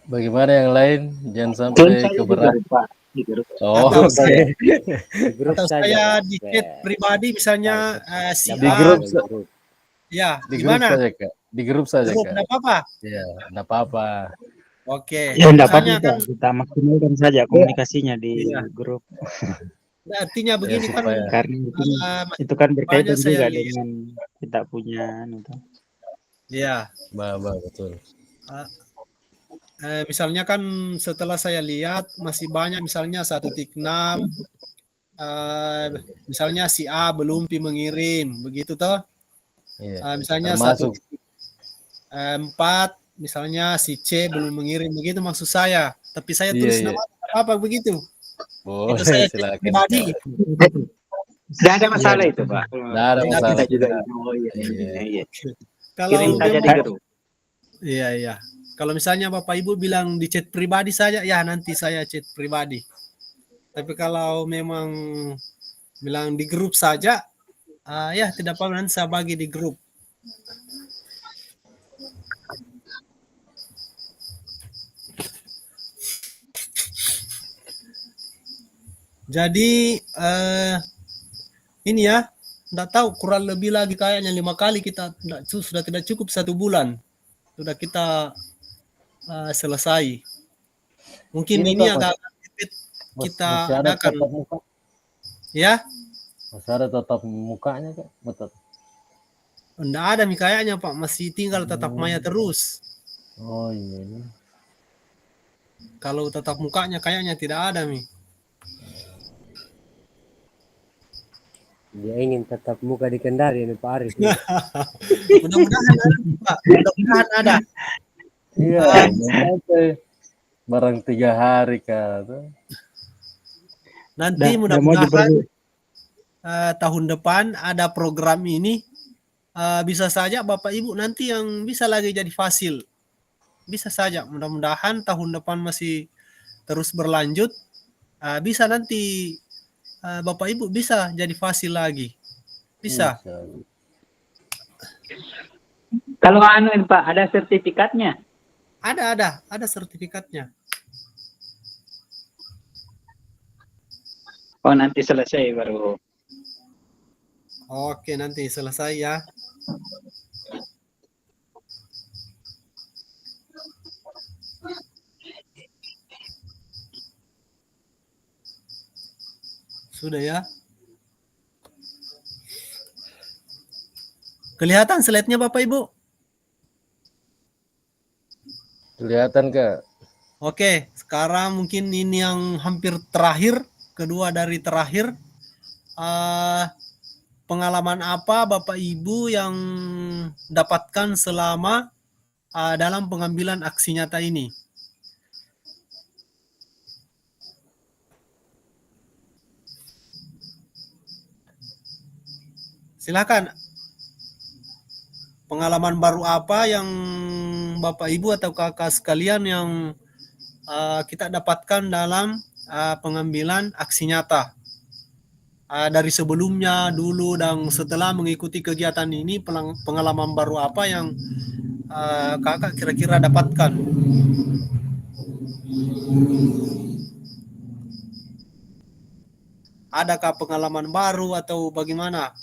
Bagaimana yang lain? Jangan sampai keberatan. Oh, Atau oke. atau saya di chat pribadi, misalnya si Di A. grup, Ya, di grup gimana? saja, Kak. Di grup saja, Grup, Kak. enggak apa-apa. Ya, enggak apa-apa. Oke. Ya enggak Misalnya apa-apa, kan, kita maksimalkan saja komunikasinya di iya. grup. Artinya begini kan, supaya Karena itu kan berkaitan banyak saya juga lihat. dengan kita punya itu. Ya. Betul. Misalnya kan setelah saya lihat masih banyak, misalnya 1.6, misalnya si A belum mengirim, begitu toh. Iya. Misalnya Termasuk 1.4, misalnya si C belum mengirim, begitu maksud saya. Tapi saya iya, tulis iya. nama apa begitu. Boleh, Itu saya cek silakan. pribadi. Tidak ada masalah itu, Pak. Tidak ada masalah. Kita juga. Tidak. Oh, iya. Iya. Kalau Kirim saja di memang- grup. Iya. Kalau misalnya Bapak Ibu bilang di chat pribadi saja, ya nanti saya chat pribadi. Tapi kalau memang bilang di grup saja, ya tidak apa-apa, nanti saya bagi di grup. Jadi ini ya, enggak tahu kurang lebih lagi kayaknya 5 kali kita sudah tidak cukup 1 bulan. Sudah kita selesai. Mungkin ini Pak, agak sedikit kita masih ada adakan tatap muka, ya. masih ada tatap mukanya Kak, betul. Enggak ada nih kayaknya Pak, masih tinggal tatap maya terus. Oh iya. Kalau tatap mukanya kayaknya tidak ada nih. Dia ingin tetap muka di Kendari ini Pak Arif. Mudah-mudahan ada Pak, mudah-mudahan ada. Iya, barang 3 hari Kak. Nanti mau mudah-mudahan tahun depan ada program ini. Bisa saja Bapak Ibu nanti yang bisa lagi jadi fasil. Bisa saja, mudah-mudahan tahun depan masih terus berlanjut. Bisa nanti Bapak Ibu bisa jadi fasil lagi. Bisa. Kalau ini Pak, ada sertifikatnya? Ada sertifikatnya. Oh, nanti selesai baru. Oke, nanti selesai ya. Sudah ya. Kelihatan slide-nya Bapak Ibu? Kelihatan Kak. Oke, sekarang mungkin ini yang hampir terakhir, kedua dari terakhir. Pengalaman apa Bapak Ibu yang dapatkan selama dalam pengambilan aksi nyata ini? Silakan. Pengalaman baru apa yang Bapak Ibu atau kakak sekalian yang kita dapatkan dalam pengambilan aksi nyata? Dari sebelumnya, dulu, dan setelah mengikuti kegiatan ini, pengalaman baru apa yang kakak kira-kira dapatkan? Adakah pengalaman baru atau bagaimana?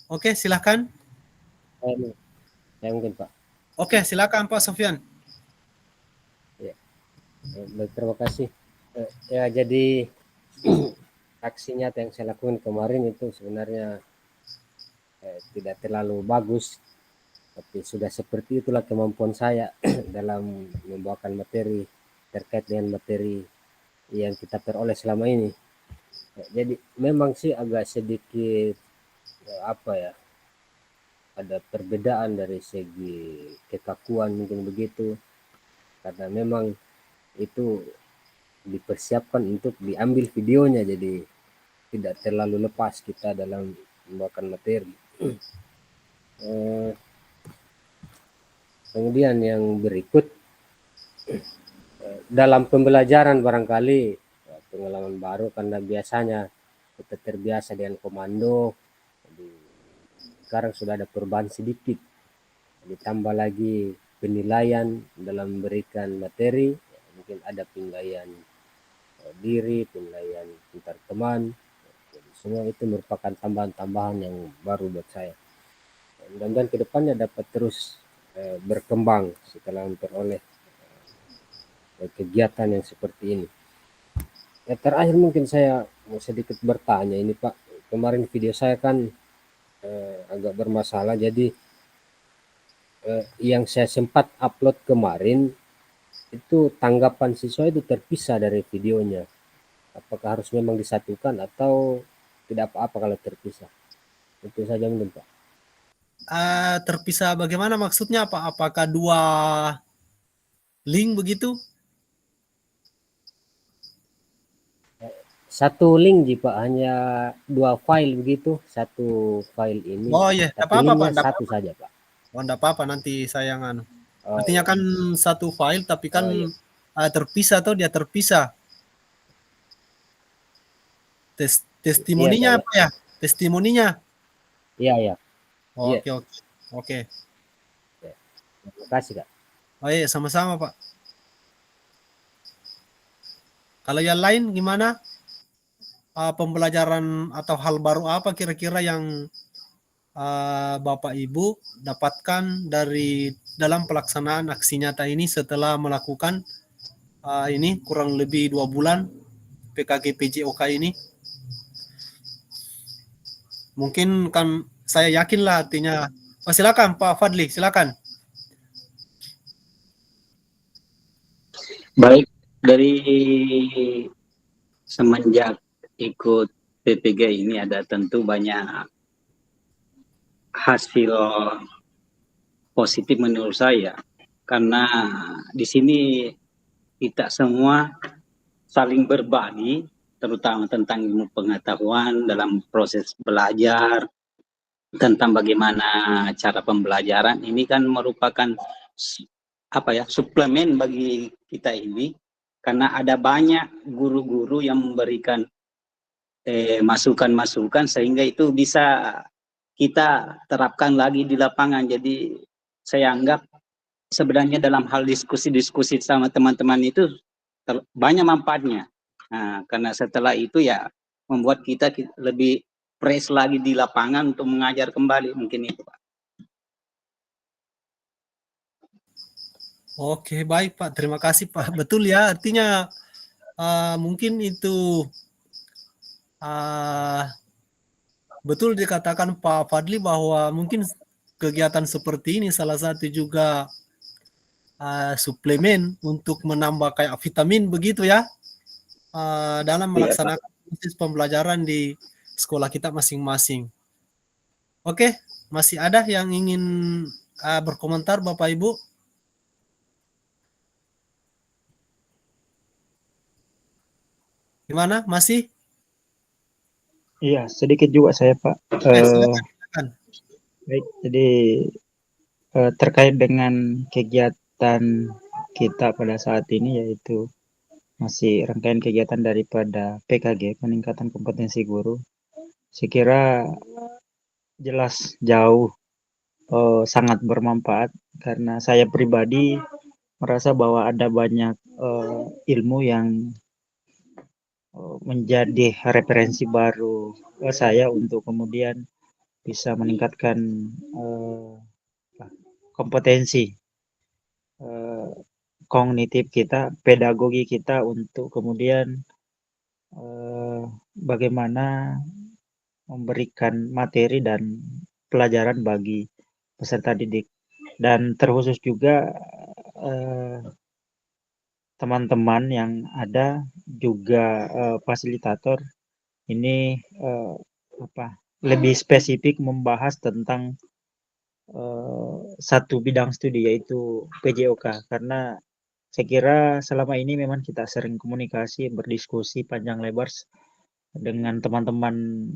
Oke, silakan. Saya mungkin Pak. Oke, silakan Pak Sofyan. Ya. Baik, terima kasih. Ya, jadi aksi nyata yang saya lakukan kemarin itu sebenarnya tidak terlalu bagus, tapi sudah seperti itulah kemampuan saya dalam membawakan materi terkait dengan materi yang kita peroleh selama ini. Jadi memang sih agak sedikit apa ya, ada perbedaan dari segi kekakuan mungkin begitu, karena memang itu dipersiapkan untuk diambil videonya, jadi tidak terlalu lepas kita dalam membawakan materi. Kemudian yang berikut, dalam pembelajaran barangkali pengalaman baru, karena biasanya kita terbiasa dengan komando, jadi sekarang sudah ada perubahan sedikit, ditambah lagi penilaian dalam memberikan materi, mungkin ada penilaian diri, penilaian antar teman. Jadi semua itu merupakan tambahan-tambahan yang baru buat saya. Mudah-mudahan kedepannya dapat terus berkembang setelah memperoleh kegiatan yang seperti ini. Terakhir mungkin saya mau sedikit bertanya ini Pak, kemarin video saya kan agak bermasalah, jadi yang saya sempat upload kemarin itu tanggapan siswa itu terpisah dari videonya. Apakah harus memang disatukan atau tidak apa-apa kalau terpisah? Itu saja mungkin Pak. Terpisah bagaimana maksudnya Pak? Apakah 2 link begitu? Satu link Pak, hanya 2 file begitu, satu file ini. Oh iya, tapi apa-apa Pak, linknya satu saja Pak. Oh, enggak apa-apa, nanti saya Oh, artinya iya. kan satu file tapi kan Oh, iya. terpisah atau dia terpisah. Testimoninya Iya, apa ya? Testimoninya. Iya. Oke. Terima kasih Kak. Oh iya, sama-sama Pak. Kalau yang lain gimana? Pembelajaran atau hal baru apa kira-kira yang Bapak Ibu dapatkan dari dalam pelaksanaan aksi nyata ini setelah melakukan ini kurang lebih 2 bulan PKG PJOK ini? Mungkin kan saya yakin lah artinya. Silakan Pak Fadli, silakan. Baik, dari semenjak ikut PPG ini ada tentu banyak hasil positif menurut saya, karena di sini kita semua saling berbagi, terutama tentang ilmu pengetahuan dalam proses belajar, tentang bagaimana cara pembelajaran. Ini kan merupakan suplemen bagi kita ini, karena ada banyak guru-guru yang memberikan masukan-masukan sehingga itu bisa kita terapkan lagi di lapangan. Jadi saya anggap sebenarnya dalam hal diskusi-diskusi sama teman-teman itu banyak manfaatnya. Nah, karena setelah itu ya membuat kita lebih fresh lagi di lapangan untuk mengajar kembali, mungkin itu, Pak. Oke, baik Pak. Terima kasih Pak. Betul ya, artinya mungkin itu betul dikatakan Pak Fadli bahwa mungkin kegiatan seperti ini salah satu juga suplemen untuk menambah kayak vitamin begitu ya dalam melaksanakan proses pembelajaran di sekolah kita masing-masing. Oke, masih ada yang ingin berkomentar Bapak Ibu? Gimana? Masih? Iya, sedikit juga saya, Pak. Silakan. Baik, jadi terkait dengan kegiatan kita pada saat ini, yaitu masih rangkaian kegiatan daripada PKG, peningkatan kompetensi guru. Saya kira jelas jauh sangat bermanfaat, karena saya pribadi merasa bahwa ada banyak ilmu yang menjadi referensi baru saya untuk kemudian bisa meningkatkan kompetensi kognitif kita, pedagogi kita, untuk kemudian bagaimana memberikan materi dan pelajaran bagi peserta didik, dan terkhusus juga teman-teman yang ada juga fasilitator ini lebih spesifik membahas tentang satu bidang studi, yaitu PJOK, karena saya kira selama ini memang kita sering komunikasi, berdiskusi panjang lebar dengan teman-teman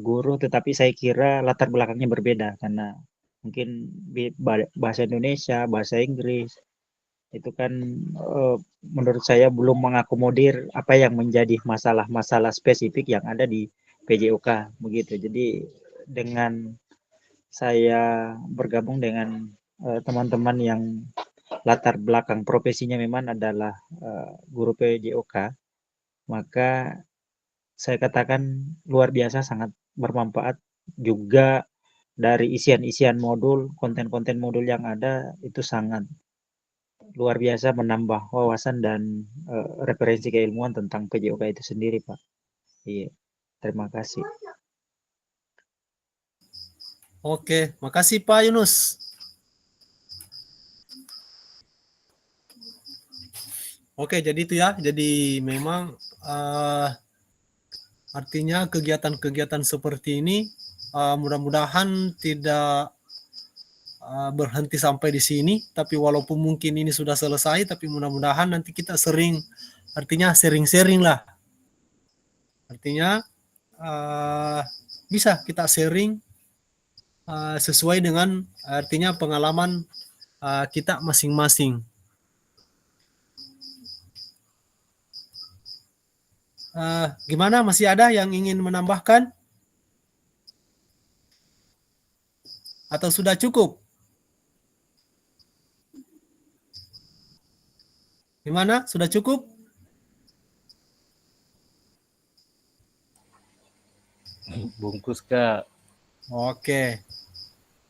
guru, tetapi saya kira latar belakangnya berbeda, karena mungkin bahasa Indonesia, bahasa Inggris itu kan menurut saya belum mengakomodir apa yang menjadi masalah-masalah spesifik yang ada di PJOK begitu. Jadi dengan saya bergabung dengan teman-teman yang latar belakang profesinya memang adalah guru PJOK, maka saya katakan luar biasa sangat bermanfaat. Juga dari isian-isian modul, konten-konten modul yang ada itu sangat luar biasa, menambah wawasan dan referensi keilmuan tentang PJOK itu sendiri, Pak. Iya, terima kasih. Oke, makasih Pak Yunus. Oke, jadi itu ya. Jadi memang artinya kegiatan-kegiatan seperti ini mudah-mudahan tidak berhenti sampai di sini, tapi walaupun mungkin ini sudah selesai, tapi mudah-mudahan nanti kita artinya sharing-sharing lah. Artinya bisa kita sharing sesuai dengan artinya pengalaman kita masing-masing. Gimana, masih ada yang ingin menambahkan? Atau sudah cukup? Gimana? Sudah cukup? bungkus Kak. Oke.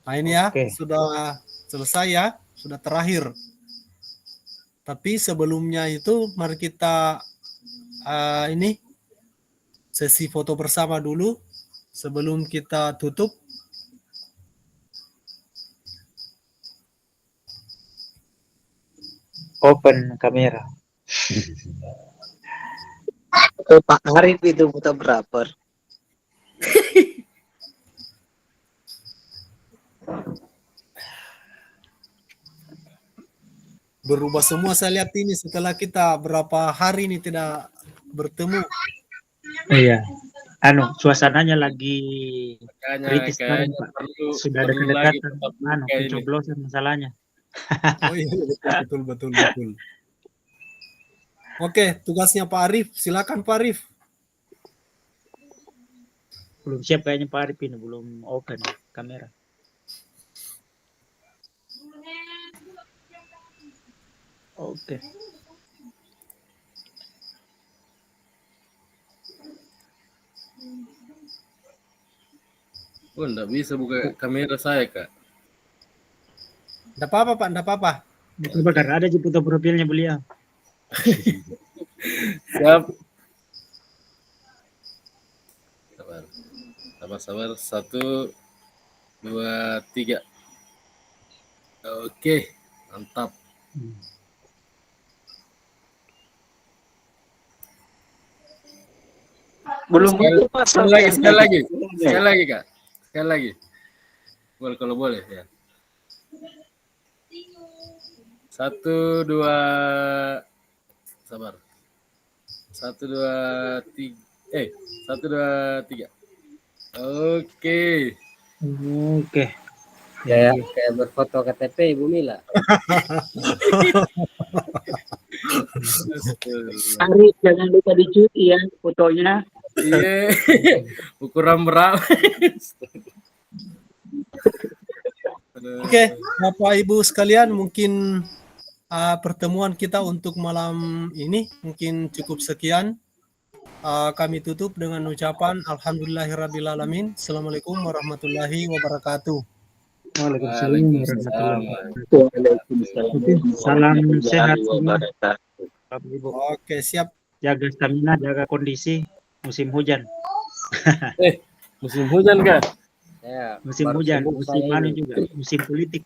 Nah ini ya, Oke. sudah selesai ya, sudah terakhir. Tapi sebelumnya itu mari kita ini sesi foto bersama dulu sebelum kita tutup. Open kamera. Pak Arif itu fotografer. Berubah semua saya lihat ini setelah kita berapa hari ini tidak bertemu. Iya. Suasananya lagi Makanya kritis sekarang, kayaknya Pak. perlu Sudah ada perlu lagi kedekatan tetap muka ini. pencoblosan masalahnya. Oh iya, betul. Oke, tugasnya Pak Arif. Silakan Pak Arif. Belum siap kayaknya Pak Arif ini, belum open kamera. Oke. Oh, enggak bisa buka kamera saya, Kak. Enggak apa-apa Pak, enggak apa-apa. Coba karena ada di foto profilnya beliau. Siap. Sabar. 1, 2, 3. Oke, mantap. Belum Sekali lagi, Kak. Sekali lagi. Boleh kalau boleh ya. 1, 2, sabar. 1, 2, 3. 1, 2, 3. Oke. Kayak berfoto KTP Ibu Mila. Arif, jangan lupa dicuci ya fotonya. Iya. Ukuran berapa? Oke, Bapak Ibu sekalian, mungkin pertemuan kita untuk malam ini mungkin cukup sekian. Kami tutup dengan ucapan Alhamdulillahirrabbilalamin. Assalamualaikum warahmatullahi wabarakatuh. Waalaikumsalam warahmatullahi wabarakatuh. Salam sehat semua. Bapak Ibu. Oke, siap. Jaga stamina, jaga kondisi musim hujan. Musim hujan, Kak. Saya Musim baru hujan, sembuh musim saya ini. juga, musim politik.